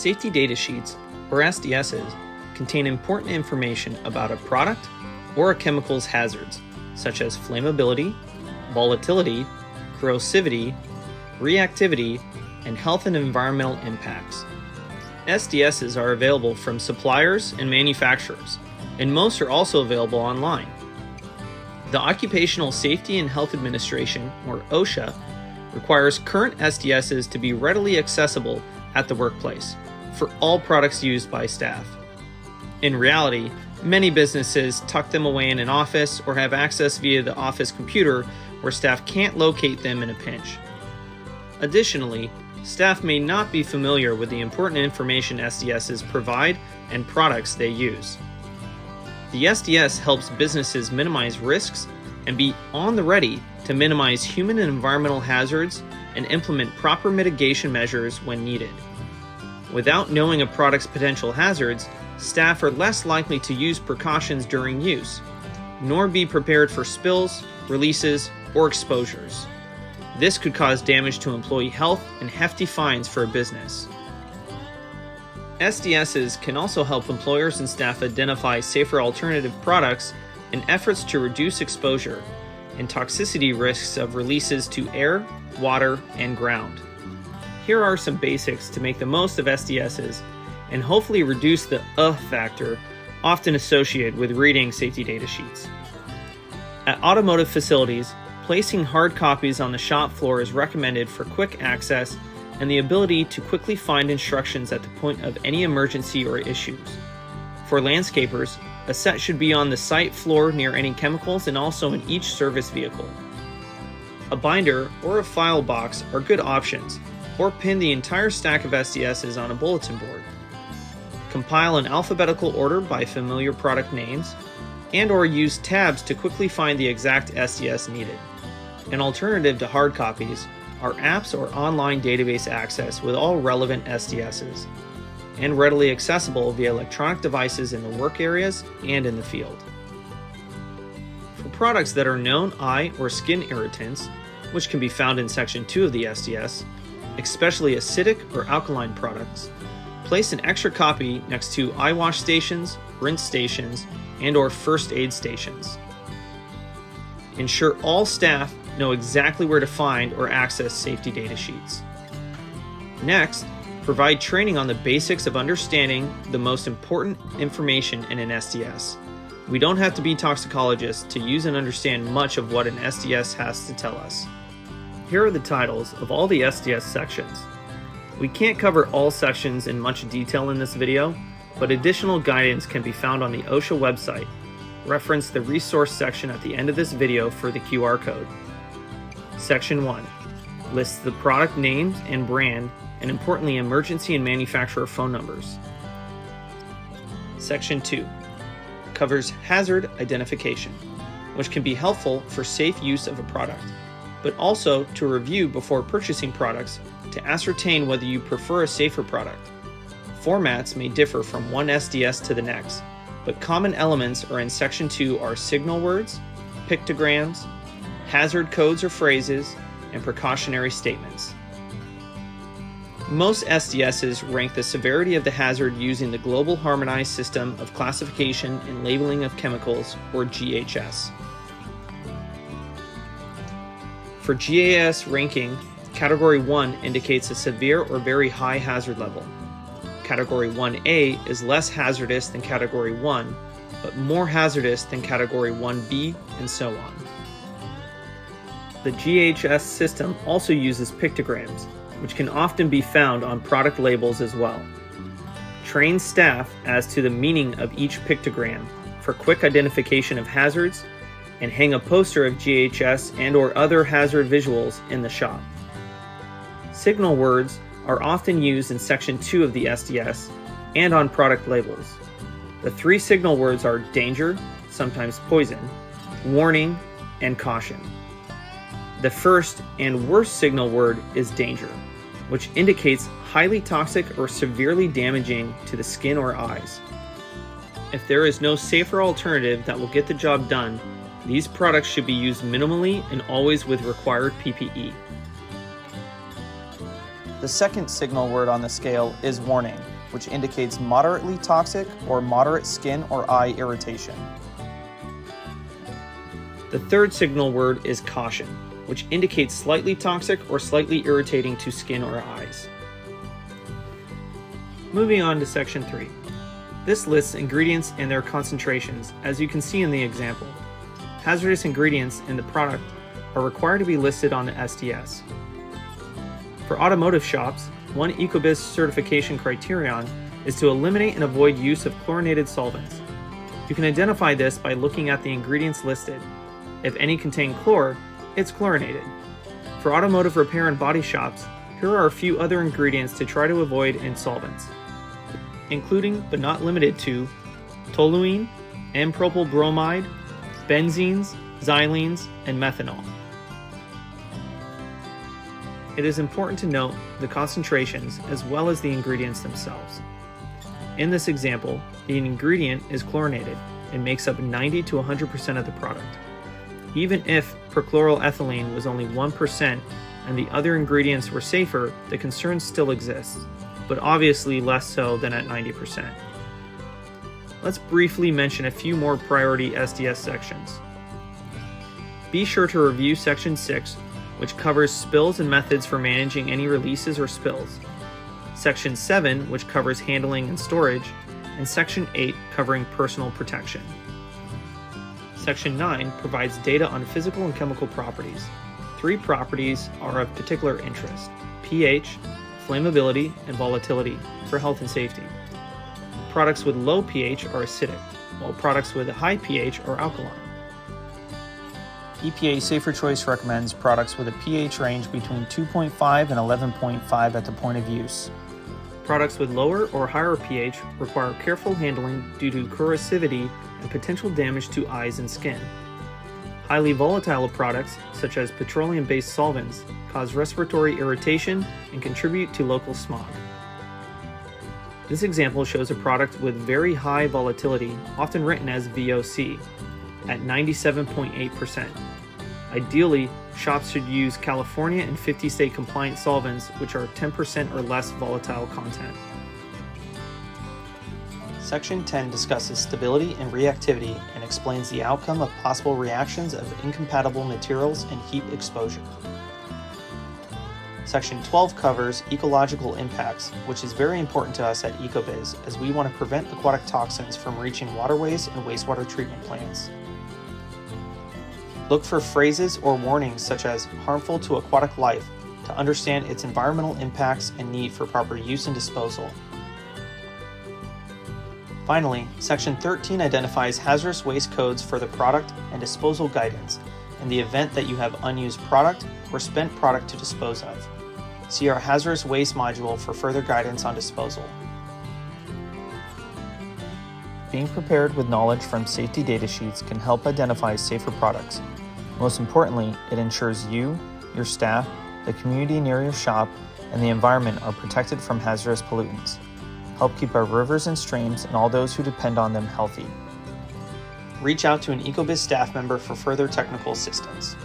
Safety data sheets, or SDSs, contain important information about a product or a chemical's hazards, such as flammability, volatility, corrosivity, reactivity, and health and environmental impacts. SDSs are available from suppliers and manufacturers, and most are also available online. The Occupational Safety and Health Administration, or OSHA, requires current SDSs to be readily accessible at the workplace for all products used by staff. In reality, many businesses tuck them away in an office or have access via the office computer where staff can't locate them in a pinch. Additionally, staff may not be familiar with the important information SDSs provide and products they use. The SDS helps businesses minimize risks and be on the ready to minimize human and environmental hazards and implement proper mitigation measures when needed. Without knowing a product's potential hazards, staff are less likely to use precautions during use, nor be prepared for spills, releases, or exposures. This could cause damage to employee health and hefty fines for a business. SDSs can also help employers and staff identify safer alternative products in efforts to reduce exposure and toxicity risks of releases to air, water, and ground. Here are some basics to make the most of SDSs and hopefully reduce the factor often associated with reading safety data sheets. At automotive facilities, placing hard copies on the shop floor is recommended for quick access and the ability to quickly find instructions at the point of any emergency or issues. For landscapers, a set should be on the site floor near any chemicals and also in each service vehicle. A binder or a file box are good options, or pin the entire stack of SDSs on a bulletin board. Compile in alphabetical order by familiar product names, and/or use tabs to quickly find the exact SDS needed. An alternative to hard copies are apps or online database access with all relevant SDSs, and readily accessible via electronic devices in the work areas and in the field. For products that are known eye or skin irritants, which can be found in Section 2 of the SDS, especially acidic or alkaline products, place an extra copy next to eye wash stations, rinse stations, and/or first aid stations. Ensure all staff know exactly where to find or access safety data sheets. Next, provide training on the basics of understanding the most important information in an SDS. We don't have to be toxicologists to use and understand much of what an SDS has to tell us. Here are the titles of all the SDS sections. We can't cover all sections in much detail in this video, but additional guidance can be found on the OSHA website. Reference the resource section at the end of this video for the QR code. Section 1 lists the product names and brand, and importantly, emergency and manufacturer phone numbers. Section 2 covers hazard identification, which can be helpful for safe use of a product, but also to review before purchasing products to ascertain whether you prefer a safer product. Formats may differ from one SDS to the next, but common elements are in Section 2 are signal words, pictograms, hazard codes or phrases, and precautionary statements. Most SDSs rank the severity of the hazard using the Global Harmonized System of Classification and Labeling of Chemicals, or GHS. For GAS ranking, Category 1 indicates a severe or very high hazard level. Category 1A is less hazardous than Category 1, but more hazardous than Category 1B, and so on. The GHS system also uses pictograms, which can often be found on product labels as well. Train staff as to the meaning of each pictogram for quick identification of hazards, and hang a poster of GHS and/or other hazard visuals in the shop. Signal words are often used in Section 2 of the SDS and on product labels. The three signal words are danger, sometimes poison, warning, and caution. The first and worst signal word is danger, which indicates highly toxic or severely damaging to the skin or eyes. If there is no safer alternative that will get the job done, these products should be used minimally and always with required PPE. The second signal word on the scale is warning, which indicates moderately toxic or moderate skin or eye irritation. The third signal word is caution, which indicates slightly toxic or slightly irritating to skin or eyes. Moving on to section 3. This lists ingredients and their concentrations, as you can see in the example. Hazardous ingredients in the product are required to be listed on the SDS. For automotive shops, one EcoBiz certification criterion is to eliminate and avoid use of chlorinated solvents. You can identify this by looking at the ingredients listed. If any contain chlor, it's chlorinated. For automotive repair and body shops, here are a few other ingredients to try to avoid in solvents, including but not limited to toluene, N-propyl bromide, benzenes, xylenes, and methanol. It is important to note the concentrations as well as the ingredients themselves. In this example, the ingredient is chlorinated and makes up 90 to 100% of the product. Even if perchloroethylene was only 1% and the other ingredients were safer, the concern still exists, but obviously less so than at 90%. Let's briefly mention a few more priority SDS sections. Be sure to review Section 6, which covers spills and methods for managing any releases or spills, Section 7, which covers handling and storage, and Section 8, covering personal protection. Section 9 provides data on physical and chemical properties. 3 properties are of particular interest: pH, flammability, and volatility for health and safety. Products with low pH are acidic, while products with a high pH are alkaline. EPA Safer Choice recommends products with a pH range between 2.5 and 11.5 at the point of use. Products with lower or higher pH require careful handling due to corrosivity and potential damage to eyes and skin. Highly volatile products, such as petroleum-based solvents, cause respiratory irritation and contribute to local smog. This example shows a product with very high volatility, often written as VOC, at 97.8%. Ideally, shops should use California and 50-state compliant solvents, which are 10% or less volatile content. Section 10 discusses stability and reactivity and explains the outcome of possible reactions of incompatible materials and heat exposure. Section 12 covers ecological impacts, which is very important to us at EcoBiz as we want to prevent aquatic toxins from reaching waterways and wastewater treatment plants. Look for phrases or warnings such as harmful to aquatic life to understand its environmental impacts and need for proper use and disposal. Finally, Section 13 identifies hazardous waste codes for the product and disposal guidance in the event that you have unused product or spent product to dispose of. See our hazardous waste module for further guidance on disposal. Being prepared with knowledge from safety data sheets can help identify safer products. Most importantly, it ensures you, your staff, the community near your shop, and the environment are protected from hazardous pollutants. Help keep our rivers and streams and all those who depend on them healthy. Reach out to an EcoBiz staff member for further technical assistance.